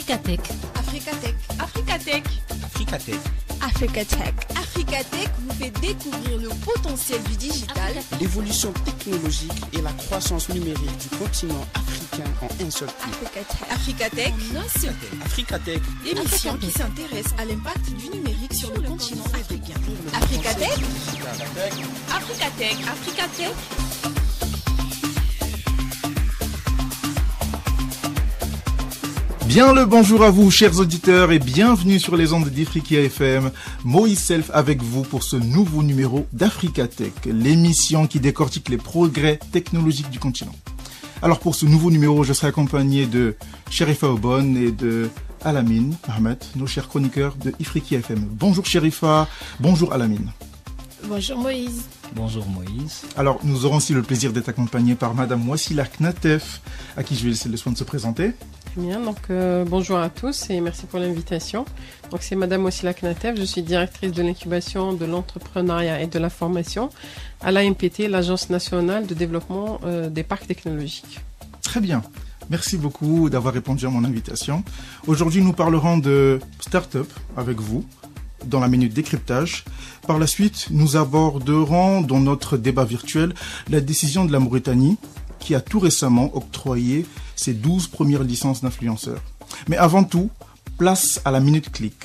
Africatech. Africatech. Africatech. Africatech. Africatech. Africatech vous fait découvrir le potentiel du digital, l'évolution technologique et la croissance numérique du continent africain en un seul clic. Africatech, un seul clic. Africatech, l'émission qui s'intéresse à l'impact du numérique sur le continent africain. Africatech. Africatech. Africatech. Bien le bonjour à vous, chers auditeurs, et bienvenue sur les ondes d'Ifriqiya FM. Moïse Self avec vous pour ce nouveau numéro d'Africatech, l'émission qui décortique les progrès technologiques du continent. Alors pour ce nouveau numéro, je serai accompagné de Sherifa Obon et de Alamine Ahmed, nos chers chroniqueurs de Ifriqiya FM. Bonjour Sherifa, bonjour Alamine. Bonjour Moïse. Bonjour Moïse. Alors nous aurons aussi le plaisir d'être accompagnés par Madame Wassila Knatef, à qui je vais laisser le soin de se présenter. Bien, donc bonjour à tous et merci pour l'invitation. Donc c'est Madame Wassila Knatef, je suis directrice de l'incubation de l'entrepreneuriat et de la formation à l'AMPT, l'Agence nationale de développement des parcs technologiques. Très bien, merci beaucoup d'avoir répondu à mon invitation. Aujourd'hui nous parlerons de start-up avec vous dans la minute décryptage. Par la suite, nous aborderons dans notre débat virtuel la décision de la Mauritanie qui a tout récemment octroyé ses 12 premières licences d'influenceurs. Mais avant tout, place à la Minute Click.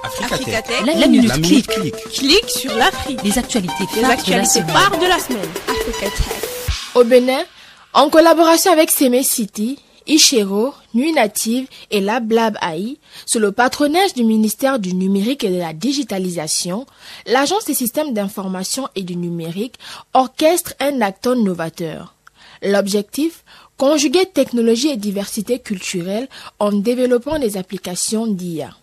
Africatech. La minute click. Clique sur l'Afrique. Les actualités phares de la semaine. Africatech. Au Bénin, en collaboration avec Seme City, Ishero, Nuit Native et la Blab AI, sous le patronage du ministère du Numérique et de la Digitalisation, l'Agence des systèmes d'information et du numérique orchestre un hackathon novateur. L'objectif, conjuguer technologie et diversité culturelle en développant des applications d'IA,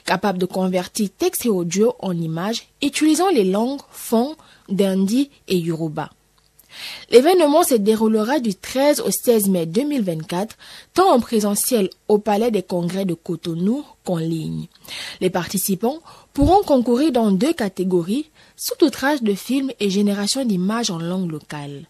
capables de convertir texte et audio en images, utilisant les langues Fon, Dandi et Yoruba. L'événement se déroulera du 13 au 16 mai 2024, tant en présentiel au Palais des Congrès de Cotonou qu'en ligne. Les participants pourront concourir dans 2 catégories, sous-titrage de films et génération d'images en langue locale.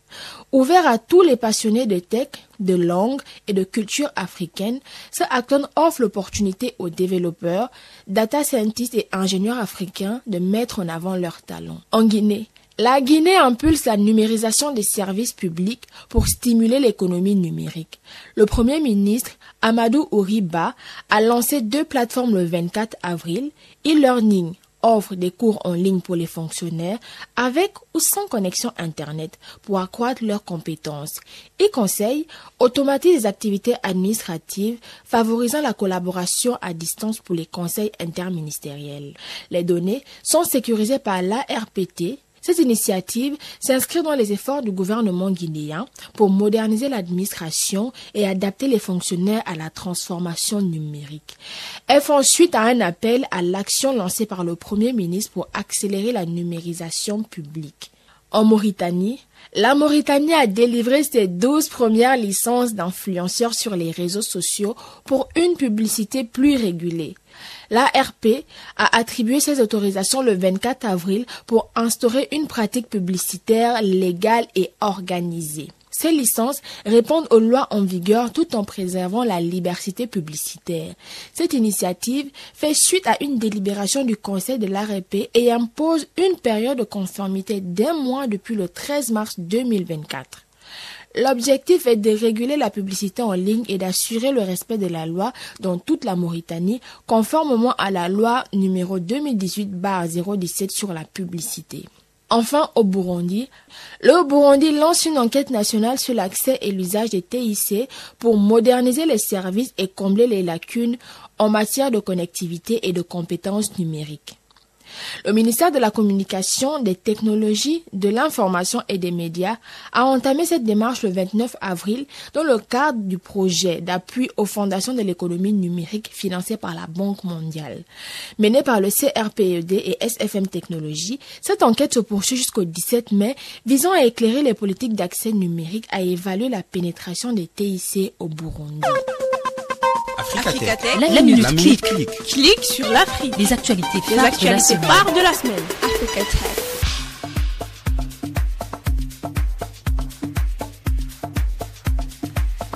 Ouvert à tous les passionnés de tech, de langue et de culture africaine, ce hackathon offre l'opportunité aux développeurs, data scientists et ingénieurs africains de mettre en avant leurs talents. En Guinée, la Guinée impulse la numérisation des services publics pour stimuler l'économie numérique. Le Premier ministre, Amadou Ouriba, a lancé 2 plateformes le 24 avril. E-Learning offre des cours en ligne pour les fonctionnaires avec ou sans connexion Internet pour accroître leurs compétences. E-Conseil automatise les activités administratives favorisant la collaboration à distance pour les conseils interministériels. Les données sont sécurisées par l'ARPT. Cette initiative s'inscrit dans les efforts du gouvernement guinéen pour moderniser l'administration et adapter les fonctionnaires à la transformation numérique. Elle fait suite à un appel à l'action lancé par le Premier ministre pour accélérer la numérisation publique. En Mauritanie, la Mauritanie a délivré ses 12 premières licences d'influenceurs sur les réseaux sociaux pour une publicité plus régulée. L'ARP a attribué ces autorisations le 24 avril pour instaurer une pratique publicitaire légale et organisée. Ces licences répondent aux lois en vigueur tout en préservant la liberté publicitaire. Cette initiative fait suite à une délibération du Conseil de l'ARP et impose une période de conformité d'1 mois depuis le 13 mars 2024. L'objectif est de réguler la publicité en ligne et d'assurer le respect de la loi dans toute la Mauritanie, conformément à la loi numéro 2018/017 sur la publicité. Enfin, au Burundi, le Burundi lance une enquête nationale sur l'accès et l'usage des TIC pour moderniser les services et combler les lacunes en matière de connectivité et de compétences numériques. Le ministère de la Communication, des Technologies, de l'Information et des Médias a entamé cette démarche le 29 avril dans le cadre du projet d'appui aux fondations de l'économie numérique financé par la Banque mondiale. Menée par le CRPED et SFM Technologies, cette enquête se poursuit jusqu'au 17 mai, visant à éclairer les politiques d'accès numérique à évaluer la pénétration des TIC au Burundi. Africatech. La minute click. Clique sur l'Afrique. Les actualités phares de la semaine. Africatech.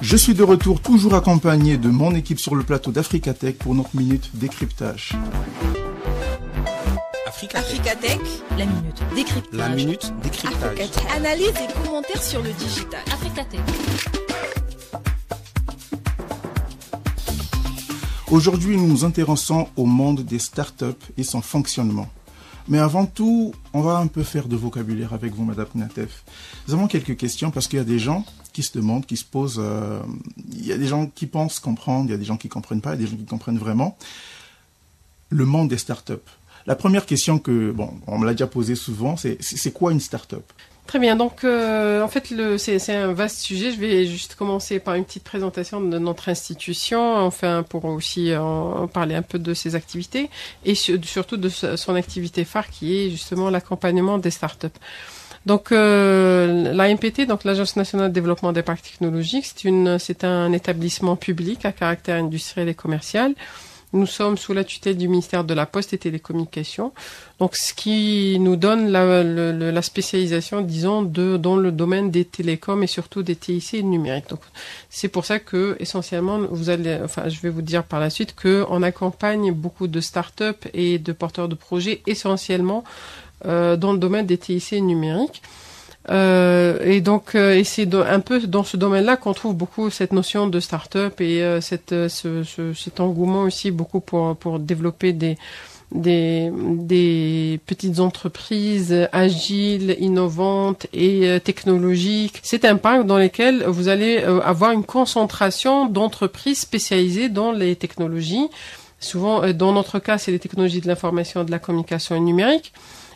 Je suis de retour, toujours accompagné de mon équipe sur le plateau d'Africatech pour notre minute décryptage. Africatech, La minute décryptage. La minute décryptage. Africatech, analyse et commentaires sur le digital. Africatech. Aujourd'hui, nous nous intéressons au monde des startups et son fonctionnement. Mais avant tout, on va un peu faire de vocabulaire avec vous, Madame Knatef. Nous avons quelques questions parce qu'il y a des gens qui se demandent, qui se posent... il y a des gens qui pensent comprendre, il y a des gens qui ne comprennent pas, il y a des gens qui comprennent vraiment. Le monde des startups. La première question que, on me l'a déjà posée souvent, c'est quoi une startup ? Très bien, donc en fait c'est un vaste sujet. Je vais juste commencer par une petite présentation de notre institution, enfin pour aussi en parler un peu de ses activités et surtout de son activité phare qui est justement l'accompagnement des startups. Donc l'ANPT, donc l'Agence nationale de développement des parcs technologiques, c'est un établissement public à caractère industriel et commercial. Nous sommes sous la tutelle du ministère de la Poste et Télécommunications. Donc, ce qui nous donne la spécialisation, disons, dans le domaine des télécoms et surtout des TIC et numériques. Donc, c'est pour ça que, essentiellement, je vais vous dire par la suite qu'on accompagne beaucoup de startups et de porteurs de projets, essentiellement, dans le domaine des TIC et numériques. Et c'est un peu dans ce domaine-là qu'on trouve beaucoup cette notion de start-up et cet engouement aussi beaucoup pour développer des petites entreprises agiles, innovantes et technologiques. C'est un parc dans lequel vous allez avoir une concentration d'entreprises spécialisées dans les technologies. Souvent, dans notre cas, c'est les technologies de l'information, de la communication et numérique.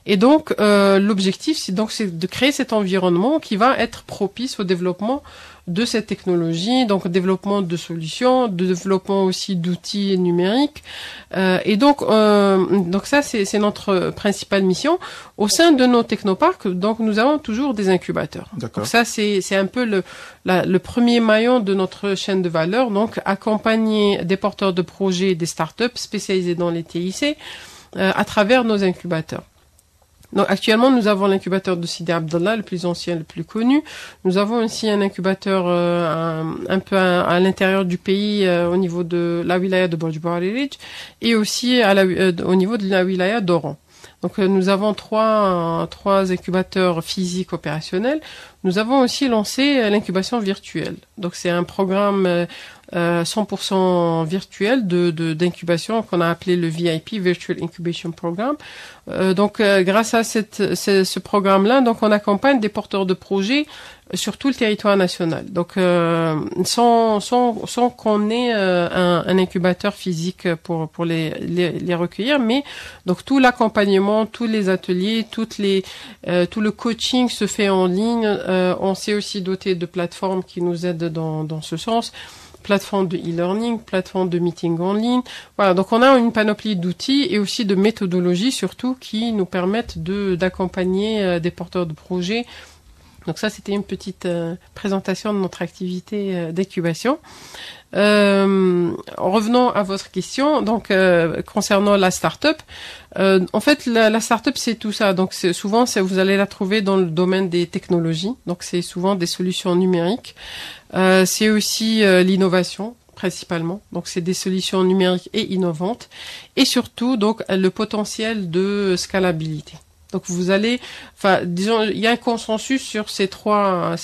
Et donc, l'objectif, c'est de créer cet environnement qui va être propice au développement de cette technologie, donc développement de solutions, de développement aussi d'outils numériques. Et donc ça, c'est notre principale mission. Au sein de nos technoparcs, donc nous avons toujours des incubateurs. D'accord. Donc ça, c'est un peu le premier maillon de notre chaîne de valeur. Donc, accompagner des porteurs de projets, des startups spécialisés dans les TIC à travers nos incubateurs. Donc, actuellement, nous avons l'incubateur de Sidi Abdallah, le plus ancien, le plus connu. Nous avons aussi un incubateur un peu à l'intérieur du pays, au niveau de la wilaya de Borj Bouariri et aussi au niveau de la wilaya d'Oran. Donc, nous avons trois incubateurs physiques opérationnels. Nous avons aussi lancé l'incubation virtuelle. Donc, c'est un programme 100% virtuel d'incubation qu'on a appelé le VIP, Virtual Incubation Program. Grâce à ce programme-là, donc on accompagne des porteurs de projets sur tout le territoire national. Donc, sans qu'on ait un incubateur physique pour les recueillir, mais donc tout l'accompagnement, tous les ateliers, tout le coaching se fait en ligne. On s'est aussi doté de plateformes qui nous aident dans ce sens. Plateforme de e-learning, plateforme de meeting en ligne. Voilà, donc on a une panoplie d'outils et aussi de méthodologies surtout qui nous permettent d'accompagner des porteurs de projets. Donc ça, c'était une petite présentation de notre activité d'incubation. Revenons à votre question. Donc, concernant la start-up, en fait, la start-up, c'est tout ça. Donc, souvent, vous allez la trouver dans le domaine des technologies. Donc, c'est souvent des solutions numériques. C'est aussi l'innovation, principalement. Donc, c'est des solutions numériques et innovantes. Et surtout, donc, le potentiel de scalabilité. Donc disons, il y a un consensus sur ces trois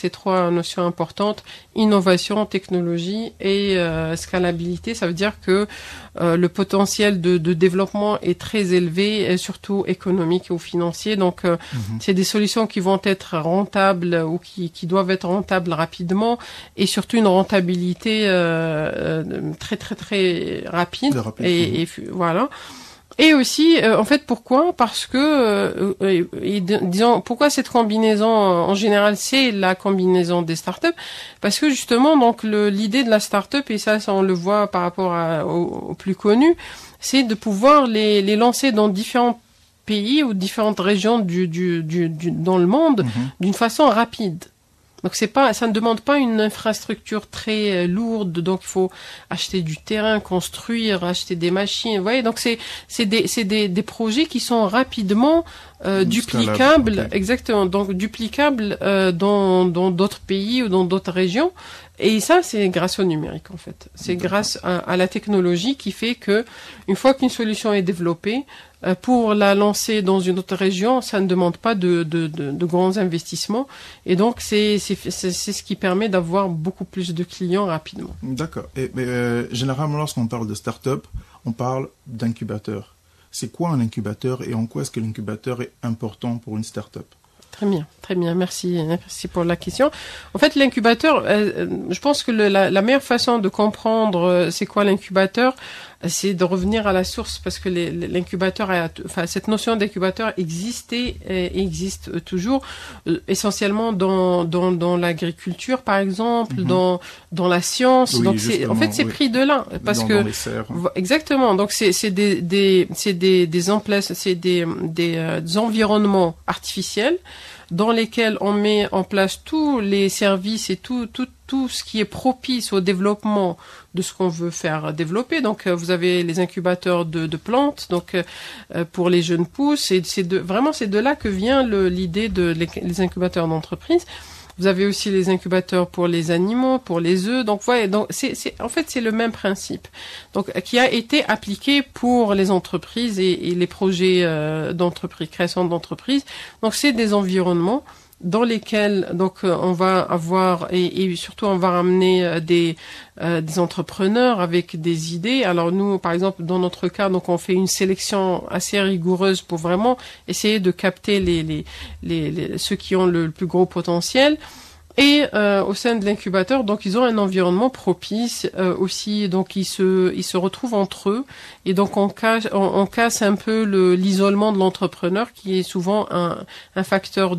notions importantes: innovation, technologie et scalabilité. Ça veut dire que le potentiel de développement est très élevé, et surtout économique ou financier. Donc, c'est des solutions qui vont être rentables ou qui doivent être rentables rapidement, et surtout une rentabilité très très très rapide. Et voilà. Et aussi, en fait, pourquoi ? Parce que, disons, pourquoi cette combinaison, en général, c'est la combinaison des startups ? Parce que justement, donc, l'idée de la startup, et ça on le voit par rapport aux plus connus, c'est de pouvoir les lancer dans différents pays ou différentes régions dans le monde d'une façon rapide. Donc ça ne demande pas une infrastructure très lourde. Donc il faut acheter du terrain, construire, acheter des machines. Vous voyez, donc c'est des projets qui sont rapidement duplicables, okay. Exactement. Donc duplicables dans d'autres pays ou dans d'autres régions. Et ça, c'est grâce au numérique en fait. C'est grâce à la technologie qui fait que une fois qu'une solution est développée, pour la lancer dans une autre région, ça ne demande pas de grands investissements. Et donc, c'est ce qui permet d'avoir beaucoup plus de clients rapidement. D'accord. Mais généralement, lorsqu'on parle de start-up, on parle d'incubateur. C'est quoi un incubateur et en quoi est-ce que l'incubateur est important pour une start-up ? Très bien, merci pour la question. En fait, l'incubateur, je pense que la meilleure façon de comprendre c'est quoi l'incubateur, c'est de revenir à la source, parce que l'incubateur, cette notion d'incubateur existait et existe toujours, essentiellement dans l'agriculture, par exemple, dans la science. Oui, donc c'est pris de là, parce que dans les serres. Exactement. Donc c'est des environnements artificiels dans lesquels on met en place tous les services et tout ce qui est propice au développement de ce qu'on veut faire développer. Donc, vous avez les incubateurs de plantes, donc pour les jeunes pousses. Et c'est de là que vient l'idée les incubateurs d'entreprise. Vous avez aussi les incubateurs pour les animaux, pour les œufs. Donc, ouais, en fait, c'est le même principe. Donc, qui a été appliqué pour les entreprises et les projets d'entreprise, création d'entreprise. Donc, c'est des environnements dans lesquels on va avoir et surtout on va ramener des entrepreneurs avec des idées. Alors nous, par exemple, dans notre cas, donc on fait une sélection assez rigoureuse pour vraiment essayer de capter ceux qui ont le plus gros potentiel. Et au sein de l'incubateur, donc ils ont un environnement propice aussi, donc ils se retrouvent entre eux et donc on casse un peu l'isolement de l'entrepreneur qui est souvent un facteur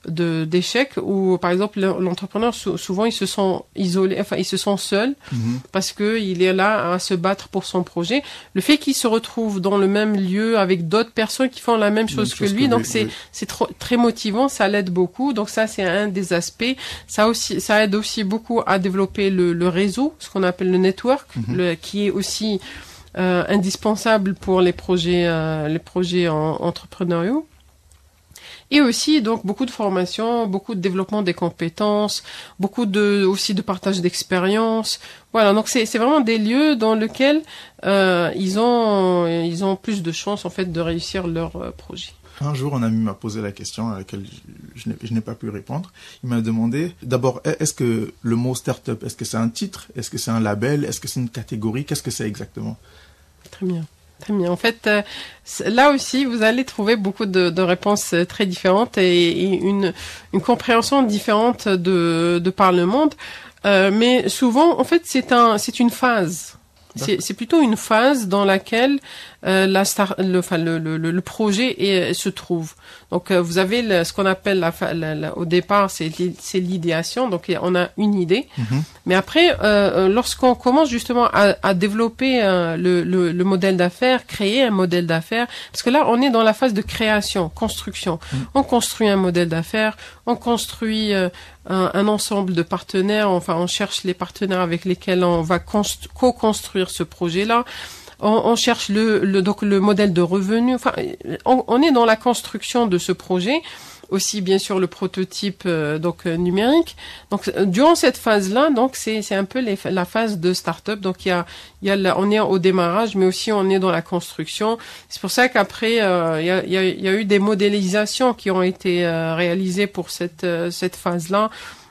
d'échec, où par exemple l'entrepreneur souvent il se sent isolé, enfin il se sent seul parce que il est là à se battre pour son projet. Le fait qu'il se retrouve dans le même lieu avec d'autres personnes qui font la même chose que lui, donc c'est très motivant, ça l'aide beaucoup. Donc ça c'est un des aspects. Ça aide aussi beaucoup à développer le réseau, ce qu'on appelle le network, qui est aussi indispensable pour les projets entrepreneuriaux. Et aussi, donc, beaucoup de formation, beaucoup de développement des compétences, beaucoup aussi de partage d'expérience. Voilà. Donc, c'est vraiment des lieux dans lesquels, ils ont plus de chances, en fait, de réussir leur projet. Un jour, un ami m'a posé la question à laquelle je n'ai pas pu répondre. Il m'a demandé, d'abord, est-ce que le mot start-up, est-ce que c'est un titre? Est-ce que c'est un label? Est-ce que c'est une catégorie? Qu'est-ce que c'est exactement? Très bien. Très bien. En fait, là aussi, vous allez trouver beaucoup de réponses très différentes et une compréhension différente de par le monde. Mais souvent, en fait, c'est une phase. C'est plutôt une phase dans laquelle le projet se trouve. Donc vous avez ce qu'on appelle au départ c'est l'idéation, donc on a une idée. Mais après lorsqu'on commence justement à développer le modèle d'affaires, créer un modèle d'affaires, parce que là on est dans la phase de création, construction. On construit un modèle d'affaires, on construit un ensemble de partenaires, enfin on cherche les partenaires avec lesquels on va co-construire ce projet-là. On cherche donc le modèle de revenu. Enfin, on est dans la construction de ce projet, aussi bien sûr le prototype numérique. Donc durant cette phase-là, donc c'est un peu la phase de start-up. Donc on est au démarrage, mais aussi on est dans la construction. C'est pour ça qu'après il y a eu des modélisations qui ont été réalisées pour cette phase-là.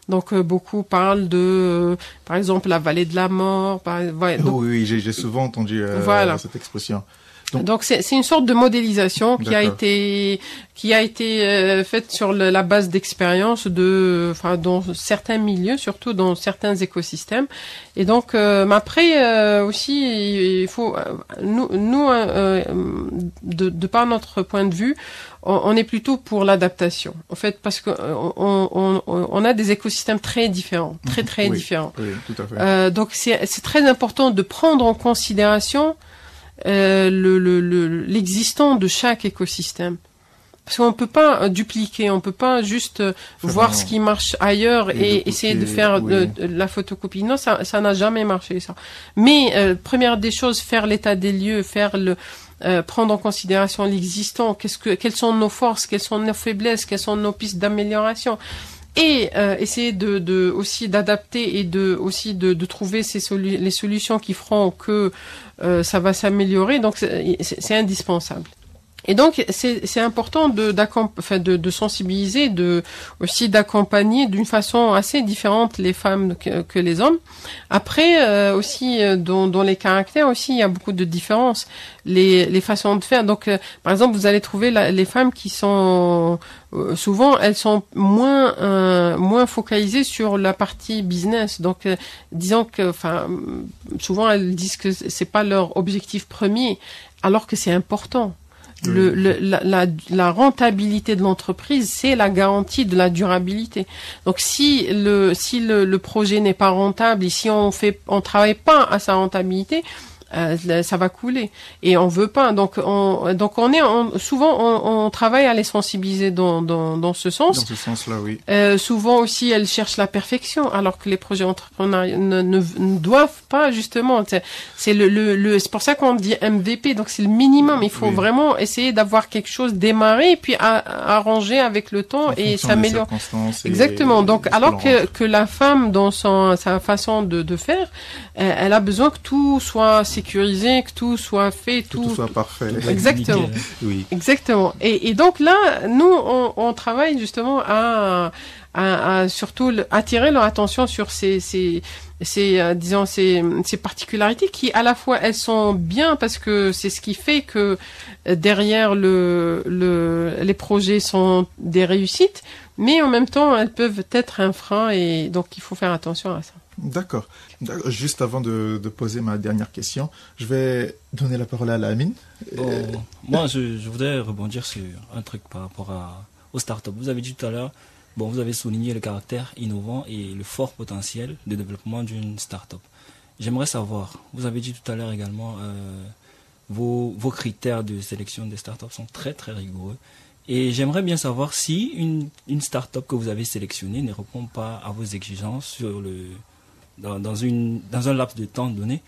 Donc beaucoup parlent de, par exemple, la vallée de la mort. Oui, j'ai souvent entendu cette expression. Donc c'est une sorte de modélisation qui a été faite sur la base d'expérience dans certains milieux, surtout dans certains écosystèmes. Et donc après aussi il faut nous de par notre point de vue, on est plutôt pour l'adaptation. En fait, parce que on a des écosystèmes très différents, très différents. Oui, tout à fait. Donc c'est très important de prendre en considération l'existant de chaque écosystème. parce qu'on peut pas dupliquer, on peut pas juste voir ce qui marche ailleurs et essayer de faire la photocopie. Non, ça n'a jamais marché, ça. Mais première des choses, faire l'état des lieux, prendre en considération l'existant, quelles sont nos forces, quelles sont nos faiblesses, quelles sont nos pistes d'amélioration, et essayer aussi d'adapter et de trouver les solutions qui feront que ça va s'améliorer. Donc c'est indispensable. Et donc c'est important de sensibiliser, aussi d'accompagner d'une façon assez différente les femmes que les hommes. Après aussi dans les caractères aussi il y a beaucoup de différences, les façons de faire. Donc par exemple vous allez trouver les femmes qui sont souvent elles sont moins focalisées sur la partie business. Donc disons que souvent elles disent que c'est pas leur objectif premier, alors que c'est important. La rentabilité de l'entreprise, c'est la garantie de la durabilité. Donc si le projet n'est pas rentable et si on travaille pas à sa rentabilité, ça va couler et on veut pas. Donc souvent on travaille à les sensibiliser dans ce sens. Dans ce sens-là, oui. Souvent aussi elles cherchent la perfection, alors que les projets entrepreneuriaux ne doivent pas, justement. C'est pour ça qu'on dit MVP. Donc c'est le minimum. Il faut vraiment essayer d'avoir quelque chose démarré et puis arranger avec le temps et s'améliorer. Exactement. Donc alors que la femme dans sa façon de faire, elle a besoin que tout soit sécurisé, que tout soit fait, tout soit parfait. Exactement. Oui. Exactement. Et donc là, nous, on travaille justement à surtout attirer leur attention sur ces particularités qui, à la fois, elles sont bien parce que c'est ce qui fait que derrière les projets sont des réussites, mais en même temps, elles peuvent être un frein et donc il faut faire attention à ça. D'accord. Juste avant de poser ma dernière question, je vais donner la parole à Lamine. Moi, je voudrais rebondir sur un truc par rapport aux startups. Vous avez dit tout à l'heure, vous avez souligné le caractère innovant et le fort potentiel de développement d'une startup. J'aimerais savoir, vous avez dit tout à l'heure également, vos critères de sélection des startups sont très très rigoureux. Et j'aimerais bien savoir si une startup que vous avez sélectionnée ne répond pas à vos exigences dans un laps de temps donné.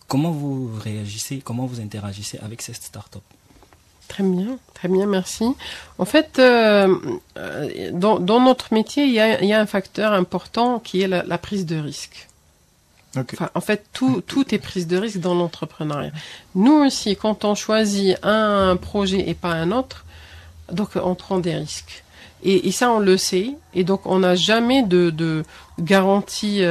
Comment vous réagissez, comment vous interagissez avec cette startup? Très bien, merci. En fait, dans notre métier, il y a un facteur important qui est la prise de risque. Okay. En fait, tout est prise de risque dans l'entrepreneuriat. Nous aussi, quand on choisit un projet et pas un autre, donc on prend des risques. Et ça, on le sait. Et donc, on n'a jamais de garantie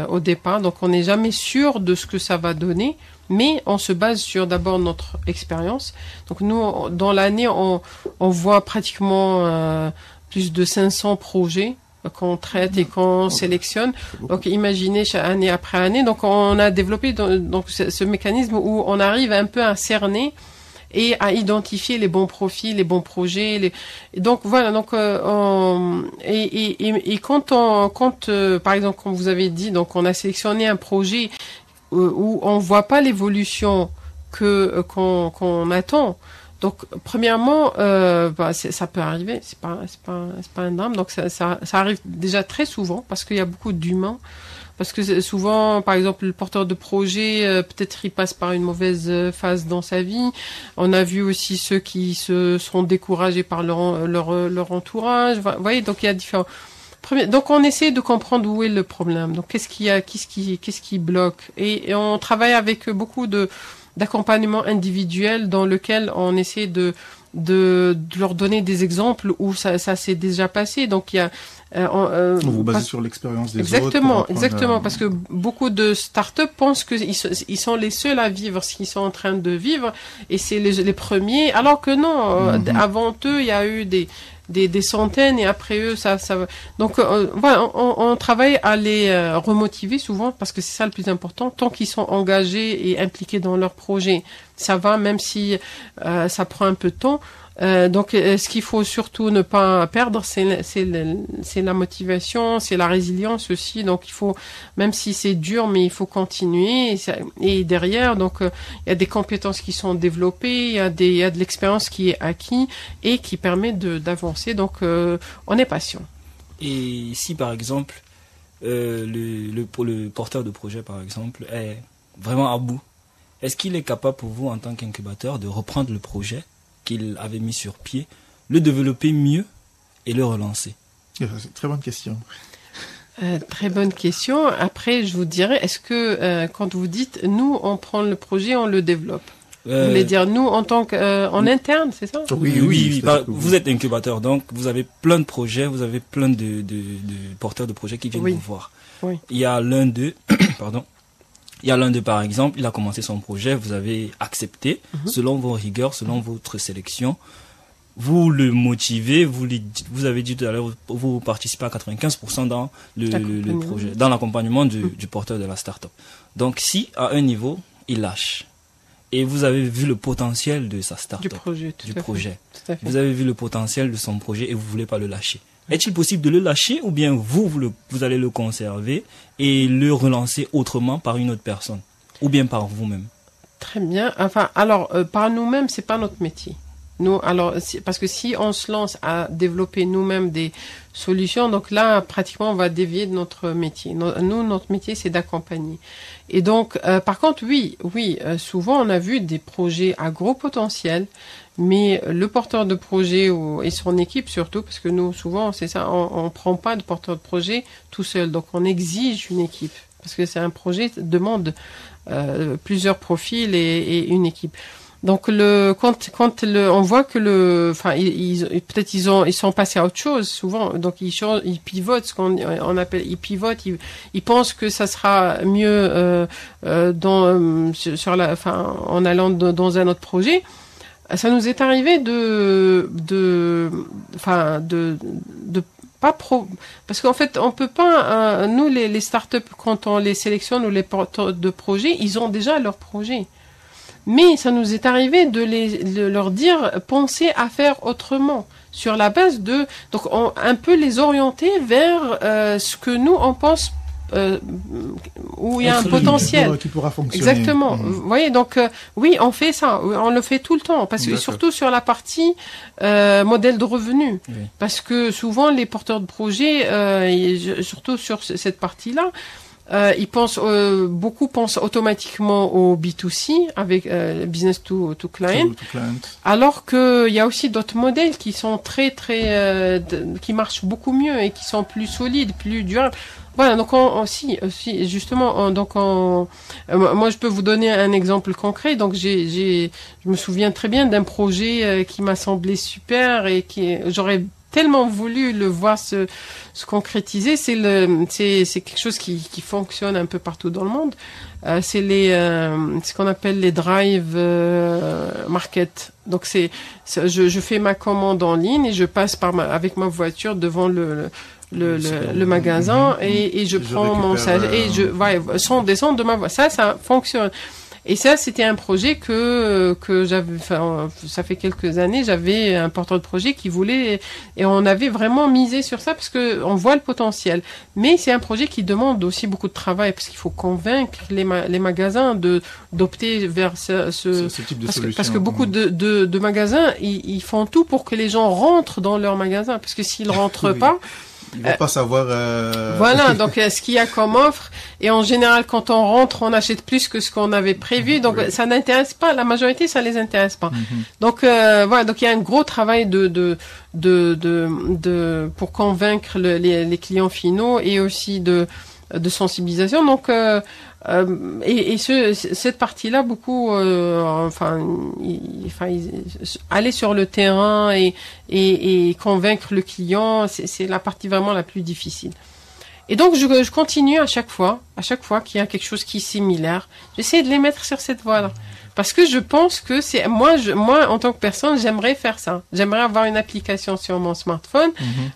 au départ. Donc, on n'est jamais sûr de ce que ça va donner. Mais on se base sur d'abord notre expérience. Donc, nous, dans l'année, on voit pratiquement plus de 500 projets qu'on traite et qu'on sélectionne. Donc, imaginez année après année. Donc, on a développé ce mécanisme où on arrive un peu à cerner et à identifier les bons profils, les bons projets. Donc voilà. Donc et quand par exemple, comme vous avez dit, donc on a sélectionné un projet où on voit pas l'évolution qu'on attend. Donc premièrement, ça peut arriver. C'est pas un drame. Donc ça arrive déjà très souvent parce qu'il y a beaucoup d'humains. Parce que souvent, par exemple, le porteur de projet, peut-être il passe par une mauvaise phase dans sa vie. On a vu aussi ceux qui se sont découragés par leur entourage. Vous voyez, donc il y a différents. Donc on essaie de comprendre où est le problème. Donc qu'est-ce qui bloque. Et on travaille avec beaucoup d'accompagnement individuel dans lequel on essaie de leur donner des exemples où ça s'est déjà passé. Donc il y a vous vous basez sur l'expérience des autres. Exactement, parce que beaucoup de startups pensent qu'ils sont les seuls à vivre ce qu'ils sont en train de vivre et c'est les premiers, alors que non, avant eux, il y a eu des centaines et après eux, ça va. Donc voilà, on travaille à les remotiver souvent parce que c'est ça le plus important. Tant qu'ils sont engagés et impliqués dans leur projet, ça va, même si ça prend un peu de temps. Donc, ce qu'il faut surtout ne pas perdre, c'est la motivation, c'est la résilience aussi. Donc, il faut, même si c'est dur, mais il faut continuer. Et derrière, donc, il y a des compétences qui sont développées, il y a de l'expérience qui est acquise et qui permet d'avancer. Donc, on est patient. Et si, par exemple, le porteur de projet, par exemple, est vraiment à bout, est-ce qu'il est capable pour vous, en tant qu'incubateur, de reprendre le projet qu'il avait mis sur pied, le développer mieux et le relancer? C'est une très bonne question. Très bonne question. Après, je vous dirais, est-ce que quand vous dites, nous, on prend le projet, on le développe, vous voulez dire nous en tant qu'en interne, c'est ça? Oui. Vous êtes incubateur, donc vous avez plein de projets, vous avez plein de porteurs de projets qui viennent vous voir. Oui. Il y a l'un d'eux, pardon. Il y a l'un d'eux, par exemple, il a commencé son projet, vous avez accepté, selon vos rigueurs, selon votre sélection. Vous le motivez, vous avez dit tout à l'heure, vous participez à 95% dans le projet, dans l'accompagnement du porteur de la start-up. Donc, si, à un niveau, il lâche, et vous avez vu le potentiel de sa start-up, du projet. Vous avez vu le potentiel de son projet et vous voulez pas le lâcher. Est-il possible de le lâcher ou bien vous allez le conserver et le relancer autrement par une autre personne ou bien par vous-même? Très bien. Enfin, alors, par nous-mêmes, c'est pas notre métier. Nous, alors, parce que si on se lance à développer nous-mêmes des solutions, donc là, pratiquement, on va dévier de notre métier. Nous, notre métier, c'est d'accompagner. Et donc, par contre, oui, souvent, on a vu des projets à gros potentiel, mais le porteur de projet et son équipe surtout, parce que nous, souvent, c'est ça, on prend pas de porteur de projet tout seul, donc on exige une équipe, parce que c'est un projet qui demande plusieurs profils et une équipe. Donc quand on voit que peut-être ils sont passés à autre chose souvent, donc ils pivotent, ce qu'on appelle, ils pensent que ça sera mieux en allant dans un autre projet. Ça nous est arrivé parce qu'en fait on peut pas nous les startups, quand on les sélectionne ou les porteurs de projets, ils ont déjà leur projet. Mais ça nous est arrivé de leur dire, pensez à faire autrement, sur la base donc un peu les orienter vers ce que nous on pense où il y a un potentiel qui pourra fonctionner. Exactement. Vous voyez, donc oui, on fait ça, on le fait tout le temps, parce que surtout sur la partie modèle de revenus, parce que souvent les porteurs de projets, surtout sur cette partie-là, beaucoup pensent automatiquement au B2C avec business to client, alors que il y a aussi d'autres modèles qui sont très qui marchent beaucoup mieux et qui sont plus solides, plus durables. Voilà, donc justement, moi je peux vous donner un exemple concret. Donc je me souviens très bien d'un projet qui m'a semblé super et j'aurais tellement voulu le voir se concrétiser. C'est quelque chose qui fonctionne un peu partout dans le monde. C'est ce qu'on appelle les drive market. Donc je fais ma commande en ligne et je passe avec ma voiture devant le magasin et je prends mon sac et sans descendre de ma voiture. Ça fonctionne. Et ça, c'était un projet que j'avais, ça fait quelques années, j'avais un porteur de projet qui voulait, et on avait vraiment misé sur ça parce que on voit le potentiel. Mais c'est un projet qui demande aussi beaucoup de travail parce qu'il faut convaincre les magasins d'opter vers ce type de solution. Parce que beaucoup de magasins, ils font tout pour que les gens rentrent dans leur magasin, parce que s'ils rentrent pas, ils vont pas savoir. Voilà, donc ce qu'il y a comme offre, et en général quand on rentre, on achète plus que ce qu'on avait prévu, donc ça n'intéresse pas la majorité, ça les intéresse pas. Donc voilà, donc il y a un gros travail pour convaincre les clients finaux et aussi de sensibilisation. Donc cette partie-là, beaucoup, aller sur le terrain et convaincre le client, c'est la partie vraiment la plus difficile. Et donc je continue à chaque fois qu'il y a quelque chose qui est similaire, j'essaie de les mettre sur cette voie-là. Parce que je pense que c'est moi en tant que personne, j'aimerais faire ça. J'aimerais avoir une application sur mon smartphone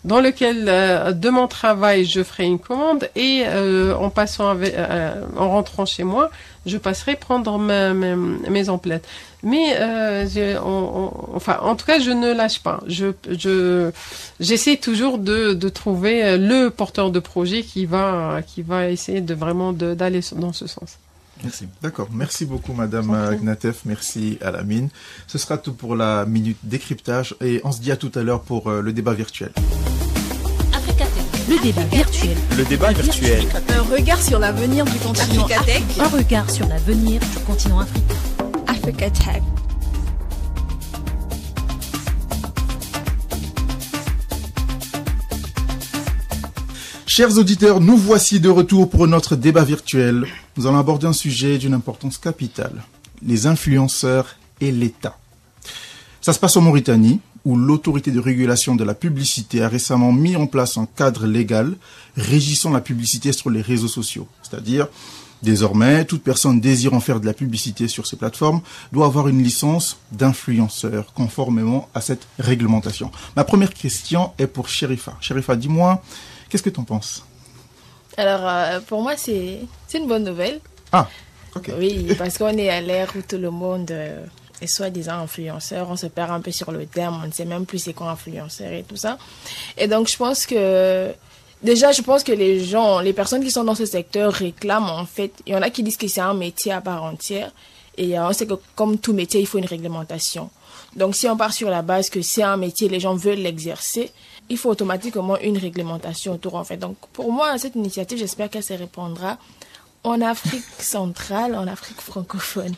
dans lequel de mon travail, je ferai une commande et en rentrant chez moi, je passerai prendre mes emplettes. Mais en tout cas, je ne lâche pas. J'essaie toujours de trouver le porteur de projet qui va essayer d'aller dans ce sens. Merci. D'accord. Merci beaucoup, Madame Gnatef. Merci à Lamine. Ce sera tout pour la minute décryptage et on se dit à tout à l'heure pour le débat virtuel. Le débat virtuel. Le débat virtuel. Un regard sur l'avenir du continent Afrique. Un regard sur l'avenir du continent africain. Africa Tech. Chers auditeurs, nous voici de retour pour notre débat virtuel. Nous allons aborder un sujet d'une importance capitale, les influenceurs et l'État. Ça se passe en Mauritanie, où l'autorité de régulation de la publicité a récemment mis en place un cadre légal régissant la publicité sur les réseaux sociaux. C'est-à-dire, désormais, toute personne désirant faire de la publicité sur ces plateformes doit avoir une licence d'influenceur, conformément à cette réglementation. Ma première question est pour Sherifa. Sherifa, dis-moi, qu'est-ce que tu en penses? Alors, pour moi, c'est une bonne nouvelle. Ah, ok. Oui, parce qu'on est à l'ère où tout le monde est soi-disant influenceur. On se perd un peu sur le terme. On ne sait même plus c'est quoi influenceur et tout ça. Et donc, je pense que les personnes qui sont dans ce secteur réclament, en fait, il y en a qui disent que c'est un métier à part entière. Et on sait que comme tout métier, il faut une réglementation. Donc, si on part sur la base que c'est un métier, les gens veulent l'exercer, il faut automatiquement une réglementation autour, en fait. Donc, pour moi, cette initiative, j'espère qu'elle se répandra en Afrique centrale, en Afrique francophone.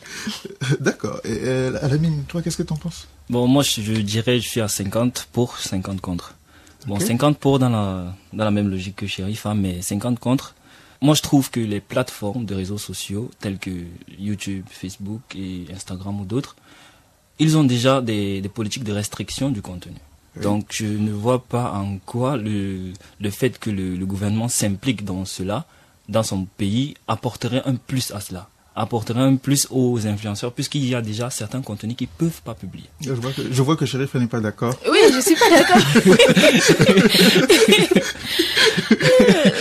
D'accord. Et Alamine, toi, qu'est-ce que tu en penses? Bon, moi, je dirais, je suis à 50 pour, 50 contre. Bon, okay. 50 pour dans la même logique que Sherifa, mais 50 contre. Moi, je trouve que les plateformes de réseaux sociaux, telles que YouTube, Facebook et Instagram ou d'autres, ils ont déjà des politiques de restriction du contenu. Oui. Donc, je ne vois pas en quoi le fait que le gouvernement s'implique dans cela, dans son pays, apporterait un plus à cela, apporterait un plus aux influenceurs, puisqu'il y a déjà certains contenus qu'ils ne peuvent pas publier. Je vois que Sherifa n'est pas d'accord. Oui, je ne suis pas d'accord.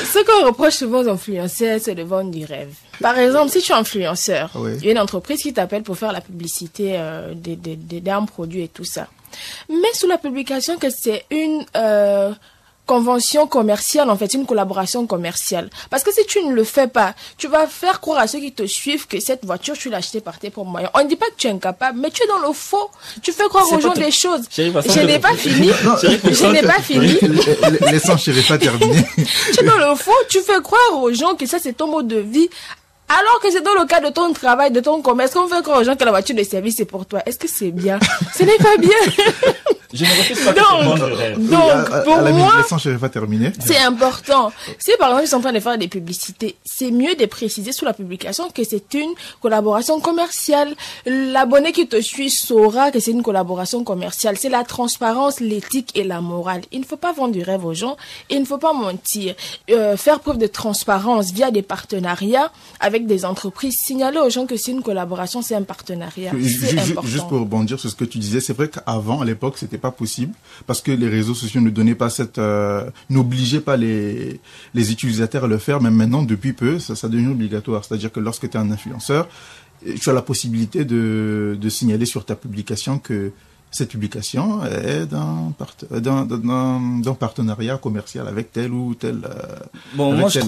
Ce qu'on reproche souvent aux influenceurs, c'est de vendre du rêve. Par exemple, si tu es influenceur, oui. Il y a une entreprise qui t'appelle pour faire la publicité d'un produit et tout ça. Mais sous la publication que c'est une convention commerciale, en fait, une collaboration commerciale. Parce que si tu ne le fais pas, tu vas faire croire à ceux qui te suivent que cette voiture, tu l'as achetée par tes propres moyens. On ne dit pas que tu es incapable, mais tu es dans le faux. Tu fais croire aux gens des choses. Je n'ai pas fini. Je n'ai pas fini. Laissons Sherifa terminer. Tu es dans le faux, tu fais croire aux gens que ça, c'est ton mode de vie. Alors que c'est dans le cadre de ton travail, de ton commerce, qu'on fait croire aux gens que la voiture de service c'est pour toi. Est-ce que c'est bien? Ce n'est pas bien. Je ne refuse pas que tu vendes le rêve. Donc, pour moi, c'est important. Si par exemple ils sont en train de faire des publicités, c'est mieux de préciser sous la publication que c'est une collaboration commerciale. L'abonné qui te suit saura que c'est une collaboration commerciale. C'est la transparence, l'éthique et la morale. Il ne faut pas vendre du rêve aux gens. Il ne faut pas mentir. Faire preuve de transparence via des partenariats avec des entreprises. Signaler aux gens que c'est une collaboration, c'est un partenariat. C'est important. Juste pour rebondir sur ce que tu disais, c'est vrai qu'avant, à l'époque, c'était pas possible parce que les réseaux sociaux ne donnaient pas n'obligeaient pas les utilisateurs à le faire. Mais maintenant, depuis peu, ça devient obligatoire. C'est-à-dire que lorsque tu es un influenceur, tu as la possibilité de signaler sur ta publication que cette publication est d'un partenariat commercial avec tel ou tel. Bon, moi je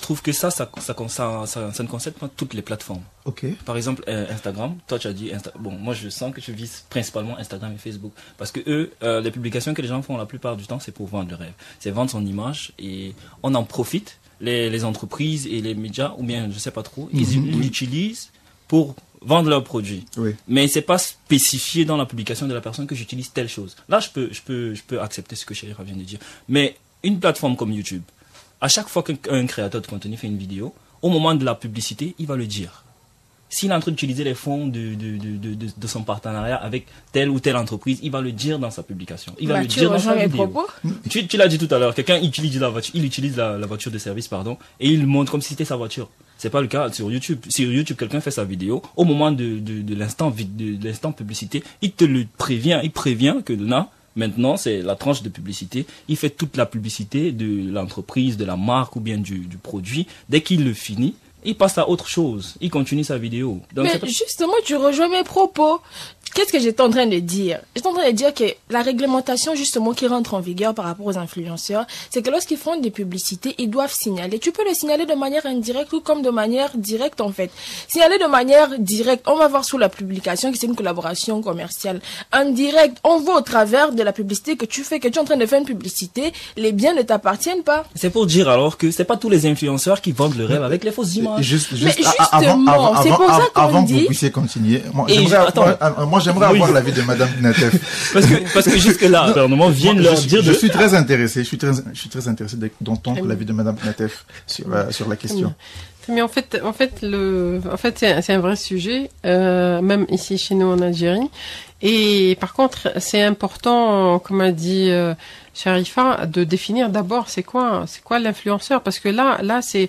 trouve que ça ne concerne pas toutes les plateformes. Ok. Par exemple, Instagram. Toi, tu as dit bon, moi je sens que tu vises principalement Instagram et Facebook parce que eux, les publications que les gens font la plupart du temps, c'est pour vendre le rêve, c'est vendre son image et on en profite. Les entreprises et les médias ou bien je sais pas trop, ils l'utilisent pour vendre leurs produits. Oui. Mais c'est pas spécifié dans la publication de la personne que j'utilise telle chose. Là, je peux accepter ce que Sherifa vient de dire. Mais une plateforme comme YouTube, à chaque fois qu'un créateur de contenu fait une vidéo, au moment de la publicité, il va le dire. S'il est en train d'utiliser les fonds de son partenariat avec telle ou telle entreprise, il va le dire dans sa publication. Il va le dire dans sa vidéo. Tu l'as dit tout à l'heure, quelqu'un utilise la voiture, il utilise la voiture de service, et il montre comme si c'était sa voiture. C'est pas le cas sur YouTube. Sur YouTube, quelqu'un fait sa vidéo, au moment de l'instant publicité, il prévient que là, maintenant, c'est la tranche de publicité. Il fait toute la publicité de l'entreprise, de la marque ou bien du produit. Dès qu'il le finit, il passe à autre chose. Il continue sa vidéo. Donc, mais justement, tu rejoins mes propos. Qu'est-ce que j'étais en train de dire? J'étais en train de dire que la réglementation, justement, qui rentre en vigueur par rapport aux influenceurs, c'est que lorsqu'ils font des publicités, ils doivent signaler. Tu peux le signaler de manière indirecte ou comme de manière directe, en fait. Signaler de manière directe, on va voir sous la publication que c'est une collaboration commerciale. Indirect, on voit au travers de la publicité que tu fais, que tu es en train de faire une publicité, les biens ne t'appartiennent pas. C'est pour dire alors que c'est pas tous les influenceurs qui vendent le rêve avec les fausses images. Mais justement, c'est pour ça qu'on avant dit... que vous puissiez continuer, Moi, j'aimerais avoir l'avis de Madame Knatef. parce que jusque là, le gouvernement vient de leur dire je suis très intéressé, je suis très intéressé d'entendre l'avis de Madame Knatef sur la question. Mais en fait, c'est un vrai sujet, même ici chez nous en Algérie. Et par contre, c'est important, comme a dit Sharifa, de définir d'abord c'est quoi l'influenceur, parce que là c'est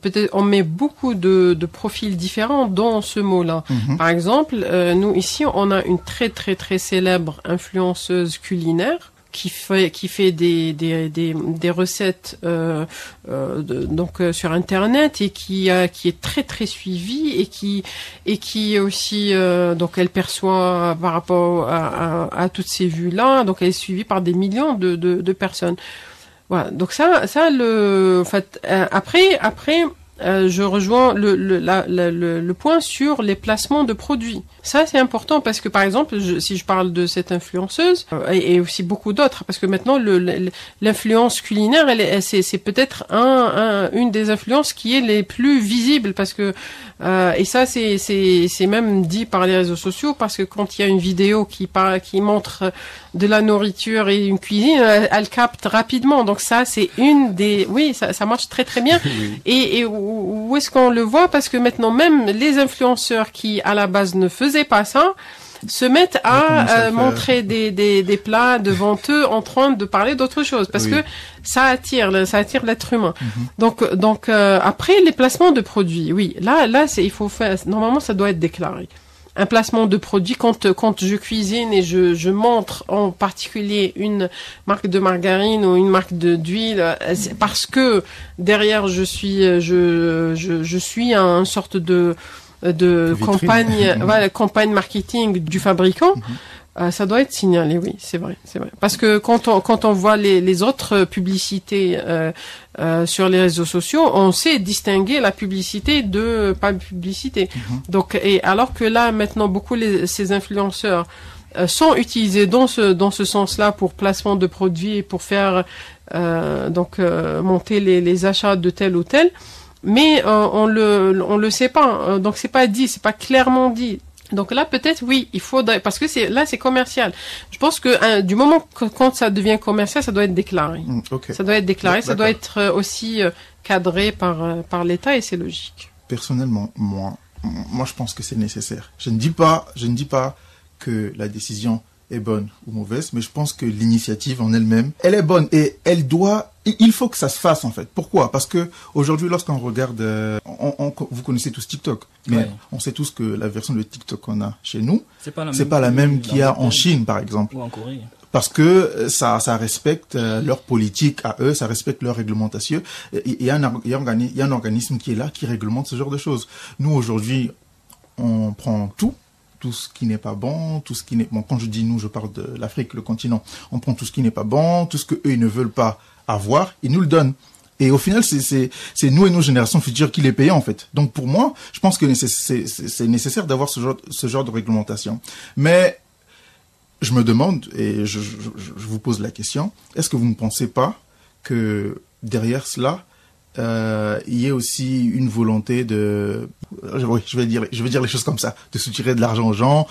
peut-être on met beaucoup de profils différents dans ce mot-là. Par exemple, nous ici on a une très très très célèbre influenceuse culinaire qui fait des recettes donc sur internet et qui est très très suivie et qui est aussi donc elle perçoit par rapport à toutes ces vues là, donc elle est suivie par des millions de personnes. Voilà, donc ça en fait après je rejoins le point sur les placements de produits. Ça, c'est important parce que, par exemple, si je parle de cette influenceuse, et aussi beaucoup d'autres, parce que maintenant, l'influence culinaire, c'est peut-être une des influences qui est les plus visibles, parce que, et ça, c'est même dit par les réseaux sociaux, parce que quand il y a une vidéo qui montre de la nourriture et une cuisine, elle capte rapidement. Donc ça, c'est ça marche très très bien. Et où est-ce qu'on le voit? Parce que maintenant, même les influenceurs qui, à la base, ne faisaient pas ça, se mettent à montrer des plats devant eux en train de parler d'autre chose. Parce que ça attire l'être humain. Donc après, les placements de produits, là, il faut faire, normalement, ça doit être déclaré. Un placement de produit, quand je cuisine et je montre en particulier une marque de margarine ou une marque d'huile, parce que derrière je suis une sorte de campagne marketing du fabricant. Ça doit être signalé, oui, c'est vrai. Parce que quand on voit les autres publicités sur les réseaux sociaux, on sait distinguer la publicité de pas publicité. Donc, et alors que là, maintenant, beaucoup ces influenceurs sont utilisés dans ce sens-là pour placement de produits et pour faire monter les achats de tel ou tel. Mais on le sait pas. Donc c'est pas clairement dit. Donc là, peut-être, oui, il faudrait, parce que c'est commercial. Je pense que du moment que quand ça devient commercial, ça doit être déclaré. Ça doit être déclaré, ça doit être aussi cadré par l'État et c'est logique. Personnellement, moi, je pense que c'est nécessaire. Je ne dis pas que la décision est bonne ou mauvaise, mais je pense que l'initiative en elle-même, elle est bonne et il faut que ça se fasse en fait. Pourquoi? Parce que aujourd'hui, lorsqu'on regarde, vous connaissez tous TikTok, mais on sait tous que la version de TikTok qu'on a chez nous, c'est pas la même qu'il y a en Chine par exemple. Ou en Corée. Parce que ça respecte leur politique à eux, ça respecte leur réglementation. Il y a un organisme qui est là, qui réglemente ce genre de choses. Nous aujourd'hui, on prend tout ce qui n'est pas bon, tout ce qui n'est bon. Quand je dis nous, je parle de l'Afrique, le continent. On prend tout ce qui n'est pas bon, tout ce que eux ils ne veulent pas avoir, ils nous le donnent. Et au final, c'est nous et nos générations futures qui les payons en fait. Donc pour moi, je pense que c'est nécessaire d'avoir ce genre de réglementation. Mais je me demande et je vous pose la question, est-ce que vous ne pensez pas que derrière cela, il y a aussi une volonté je vais dire les choses comme ça, de soutirer de l'argent aux gens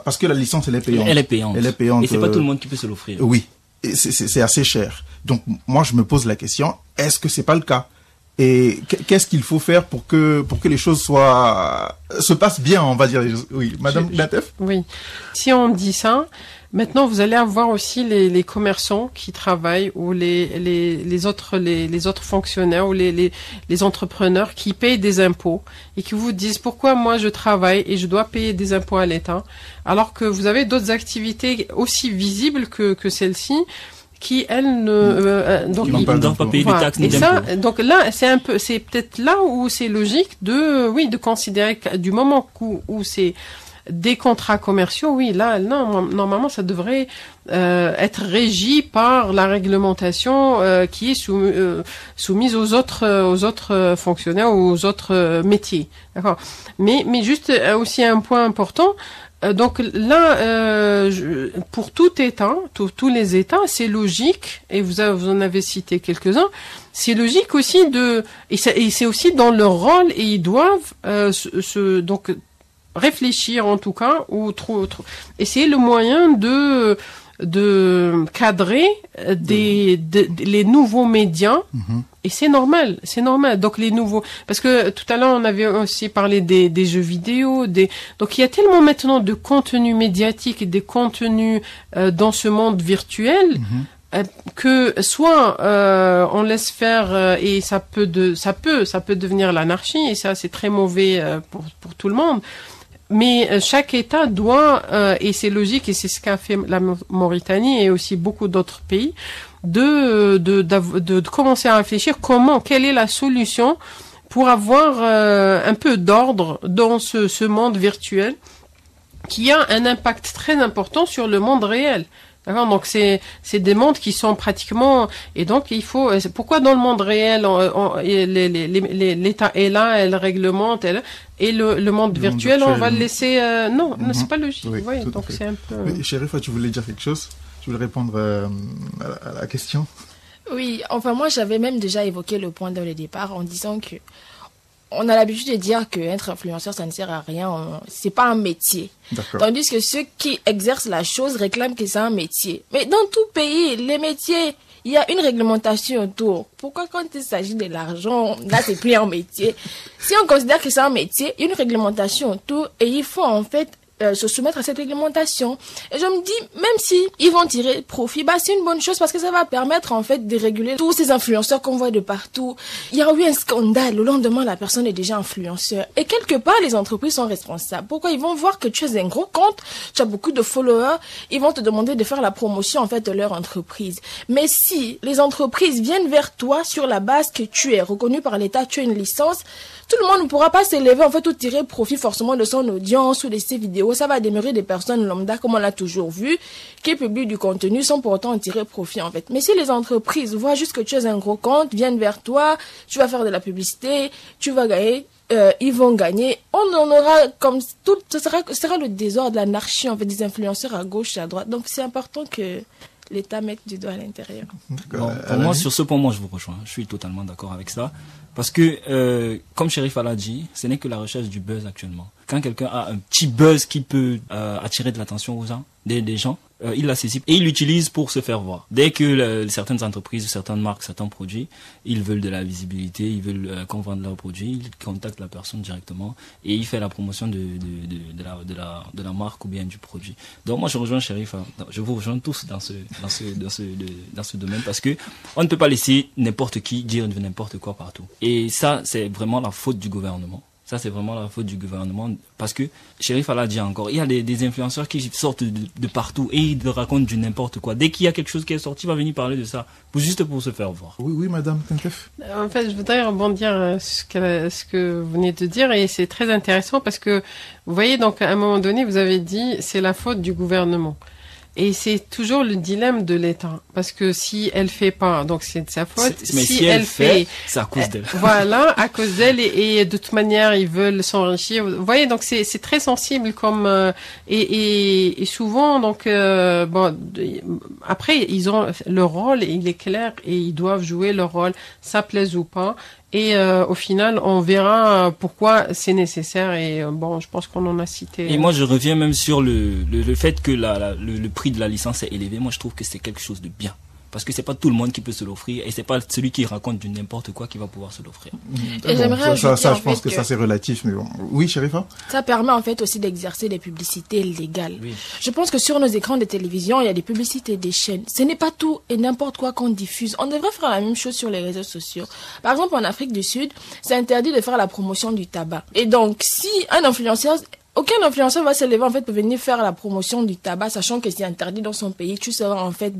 parce que la licence elle est payante. Elle est payante. Et c'est pas tout le monde qui peut se l'offrir. Oui, et c'est assez cher. Donc moi je me pose la question, est-ce que c'est pas le cas? Et qu'est-ce qu'il faut faire pour que les choses se passent bien, on va dire. Oui, Madame Knatef. Oui. Si on dit ça, Maintenant, vous allez avoir aussi les commerçants qui travaillent ou les autres fonctionnaires ou les entrepreneurs qui payent des impôts et qui vous disent pourquoi moi je travaille et je dois payer des impôts à l'État, alors que vous avez d'autres activités aussi visibles que celle-ci qui elles donc ils ne doivent pas payer des taxes ni et ça, d'impôts. donc là c'est peut-être là où c'est logique de considérer que du moment où c'est des contrats commerciaux, oui, là, non, normalement, ça devrait être régi par la réglementation qui est soumise aux autres fonctionnaires ou aux autres métiers. D'accord. Mais juste aussi un point important. Donc là, pour tout État, tous les États, c'est logique, et vous en avez cité quelques-uns, c'est logique aussi et c'est aussi dans leur rôle, et ils doivent donc réfléchir en tout cas, ou essayer le moyen de cadrer les nouveaux médias. Et c'est normal. Donc les nouveaux, parce que tout à l'heure on avait aussi parlé des jeux vidéo, donc il y a tellement maintenant de contenu médiatique et des contenus dans ce monde virtuel que soit on laisse faire et ça peut devenir l'anarchie, et ça c'est très mauvais pour tout le monde. Mais chaque État doit, et c'est logique, et c'est ce qu'a fait la Mauritanie et aussi beaucoup d'autres pays, de commencer à réfléchir quelle est la solution pour avoir un peu d'ordre dans ce monde virtuel qui a un impact très important sur le monde réel. D'accord, donc c'est des mondes qui sont pratiquement, et donc il faut, pourquoi dans le monde réel l'État est là, elle réglemente, et le monde virtuel on va le laisser, non, c'est pas logique. Oui, voyez, donc c'est un peu. Oui, Chérifa, tu voulais dire quelque chose? Tu voulais répondre à la question? Oui, enfin moi j'avais même déjà évoqué le point dès le départ en disant que on a l'habitude de dire qu'être influenceur, ça ne sert à rien. C'est pas un métier. D'accord. Tandis que ceux qui exercent la chose réclament que c'est un métier. Mais dans tout pays, les métiers, il y a une réglementation autour. Pourquoi quand il s'agit de l'argent, là c'est plus un métier? Si on considère que c'est un métier, il y a une réglementation autour et il faut en fait se soumettre à cette réglementation. Et je me dis, même si ils vont tirer profit, c'est une bonne chose parce que ça va permettre en fait de réguler tous ces influenceurs qu'on voit de partout. Il y a eu un scandale, le lendemain la personne est déjà influenceur. Et quelque part, les entreprises sont responsables. Pourquoi? Ils vont voir que tu as un gros compte, tu as beaucoup de followers, ils vont te demander de faire la promotion en fait de leur entreprise. Mais si les entreprises viennent vers toi sur la base que tu es reconnu par l'État, tu as une licence, tout le monde ne pourra pas s'élever en fait ou tirer profit forcément de son audience ou de ses vidéos. Ça va demeurer des personnes lambda comme on l'a toujours vu, qui publient du contenu sans pour autant en tirer profit en fait. Mais si les entreprises voient juste que tu as un gros compte, viennent vers toi, tu vas faire de la publicité, tu vas gagner, ils vont gagner, on en aura comme tout, ce sera le désordre, l'anarchie en fait des influenceurs à gauche et à droite. Donc c'est important que l'État mette du doigt à l'intérieur. Bon, pour moi, sur ce point, moi, je vous rejoins. Je suis totalement d'accord avec ça. Parce que, comme Chérifa l'a dit, ce n'est que la recherche du buzz actuellement. Quand quelqu'un a un petit buzz qui peut attirer de l'attention aux gens, des gens, il la saisit et il l'utilise pour se faire voir. Dès que certaines entreprises, certaines marques, certains produits, ils veulent de la visibilité, ils veulent qu'on vende leurs produits, ils contactent la personne directement et il fait la promotion de la marque ou bien du produit. Donc moi je rejoins Chérifa, je vous rejoins tous dans ce domaine parce que on ne peut pas laisser n'importe qui dire de n'importe quoi partout. Et ça c'est vraiment la faute du gouvernement. Ça, c'est vraiment la faute du gouvernement parce que, Chérifa l'a dit encore, il y a des influenceurs qui sortent de partout et ils racontent du n'importe quoi. Dès qu'il y a quelque chose qui est sorti, il va venir parler de ça, juste pour se faire voir. Oui, madame Tentef. En fait, je voudrais rebondir ce que vous venez de dire et c'est très intéressant parce que, vous voyez, donc, à un moment donné, vous avez dit, c'est la faute du gouvernement. Et c'est toujours le dilemme de l'État. Parce que si elle fait pas, donc c'est de sa faute. Mais si elle fait, c'est à cause d'elle. Voilà, à cause d'elle. Et de toute manière, ils veulent s'enrichir. Vous voyez, donc c'est très sensible comme, et souvent, donc, bon, après, ils ont, leur rôle, il est clair et ils doivent jouer leur rôle, ça plaise ou pas. Et au final, on verra pourquoi c'est nécessaire. Et bon, je pense qu'on en a cité. Et moi, je reviens même sur le fait que le prix de la licence est élevé. Moi, je trouve que c'est quelque chose de bien. Parce que c'est pas tout le monde qui peut se l'offrir et c'est pas celui qui raconte du n'importe quoi qui va pouvoir se l'offrir. Et j'aimerais ajouter, ça, en je pense fait que ça c'est relatif, mais bon. Oui, Sherifa? Ça permet en fait aussi d'exercer des publicités légales. Oui. Je pense que sur nos écrans de télévision, il y a des publicités des chaînes. Ce n'est pas tout et n'importe quoi qu'on diffuse. On devrait faire la même chose sur les réseaux sociaux. Par exemple, en Afrique du Sud, c'est interdit de faire la promotion du tabac. Et donc, si un influenceur... Aucun influenceur va se lever en fait pour venir faire la promotion du tabac, sachant que c'est interdit dans son pays. Tu seras en fait,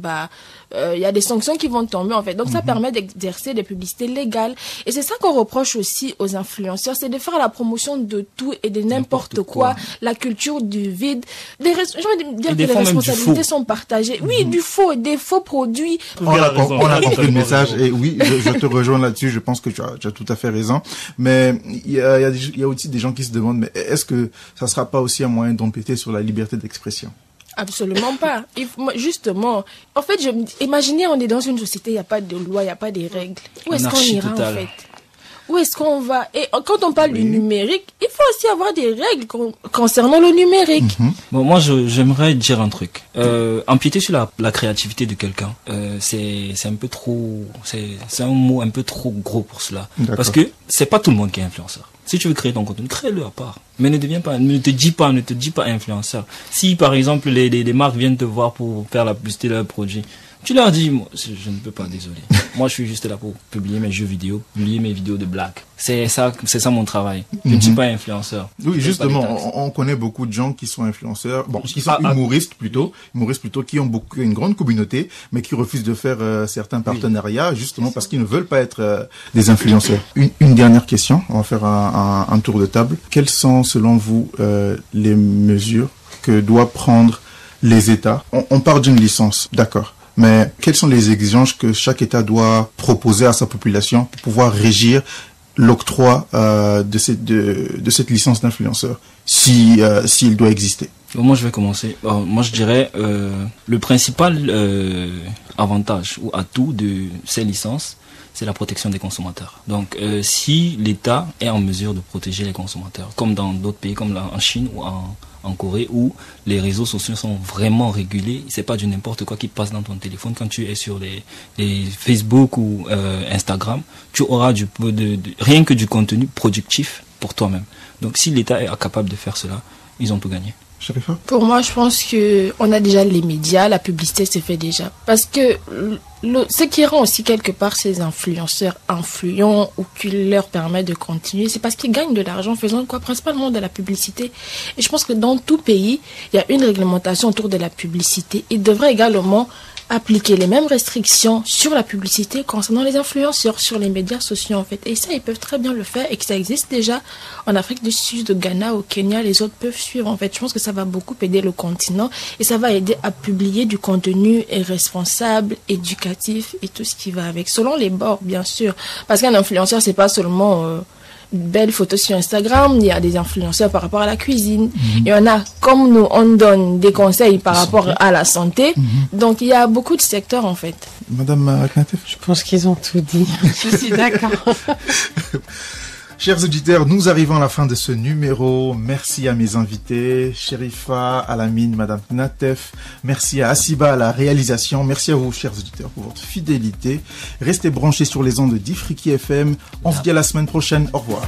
y a des sanctions qui vont tomber en fait. Donc ça permet d'exercer des publicités légales. Et c'est ça qu'on reproche aussi aux influenceurs, c'est de faire la promotion de tout et de n'importe quoi. La culture du vide. J'ai envie de dire que les responsabilités sont partagées. Oui, du faux, des faux produits. On a compris le message et oui, je te rejoins là-dessus. Je pense que tu as tout à fait raison. Mais il y a aussi des gens qui se demandent, mais est-ce que ça sera pas aussi un moyen d'empiéter sur la liberté d'expression? Absolument pas. Justement, en fait, imaginez, on est dans une société, il n'y a pas de loi, il n'y a pas de règles. Où est-ce qu'on ira en fait? Où est-ce qu'on va? Et quand on parle du numérique, il faut aussi avoir des règles concernant le numérique. Bon, moi, j'aimerais dire un truc. Empiéter sur la créativité de quelqu'un, c'est un peu trop, c'est un mot un peu trop gros pour cela. Parce que c'est pas tout le monde qui est influenceur. Si tu veux créer ton contenu, crée-le à part. Mais ne te dis pas influenceur. Si, par exemple, les marques viennent te voir pour faire la publicité de leurs produits, tu leur dis, moi, je ne peux pas, désolé. Moi, je suis juste là pour publier mes jeux vidéo, publier mes vidéos de blagues. C'est ça mon travail. Je ne suis pas influenceur. Oui, justement, on connaît beaucoup de gens qui sont influenceurs, qui sont humoristes plutôt, qui ont une grande communauté, mais qui refusent de faire certains partenariats, justement parce qu'ils ne veulent pas être des influenceurs. Une dernière question, on va faire un tour de table. Quelles sont, selon vous, les mesures que doivent prendre les États? On parle d'une licence, d'accord. Mais quelles sont les exigences que chaque État doit proposer à sa population pour pouvoir régir l'octroi de cette licence d'influenceur, s'il doit exister? Moi, je vais commencer. Moi, je dirais le principal avantage ou atout de ces licences, c'est la protection des consommateurs. Donc, si l'État est en mesure de protéger les consommateurs, comme dans d'autres pays, comme en Chine ou en Corée, où les réseaux sociaux sont vraiment régulés, c'est pas du n'importe quoi qui passe dans ton téléphone. Quand tu es sur les Facebook ou Instagram, tu auras rien que du contenu productif pour toi-même. Donc, si l'État est capable de faire cela, ils ont tout gagné. Pour moi, je pense que on a déjà les médias, la publicité se fait déjà. Parce que ce qui rend aussi quelque part ces influenceurs influents ou qui leur permet de continuer, c'est parce qu'ils gagnent de l'argent faisant quoi? Principalement de la publicité. Et je pense que dans tout pays, il y a une réglementation autour de la publicité. Il devrait également appliquer les mêmes restrictions sur la publicité concernant les influenceurs sur les médias sociaux en fait. Et ça, ils peuvent très bien le faire et que ça existe déjà en Afrique du Sud, au Ghana, au Kenya, les autres peuvent suivre en fait. Je pense que ça va beaucoup aider le continent et ça va aider à publier du contenu responsable, éducatif et tout ce qui va avec. Selon les bords, bien sûr. Parce qu'un influenceur, c'est pas seulement... belles photos sur Instagram, il y a des influenceurs par rapport à la cuisine, il y en a comme nous, on donne des conseils par rapport à la santé, donc il y a beaucoup de secteurs en fait. Madame Knateff, je pense qu'ils ont tout dit, je suis d'accord. Chers auditeurs, nous arrivons à la fin de ce numéro. Merci à mes invités, Sherifa, Alamine, Madame Knateff. Merci à Asiba à la réalisation. Merci à vous, chers auditeurs, pour votre fidélité. Restez branchés sur les ondes d'Ifriqui FM. On se dit à la semaine prochaine. Au revoir.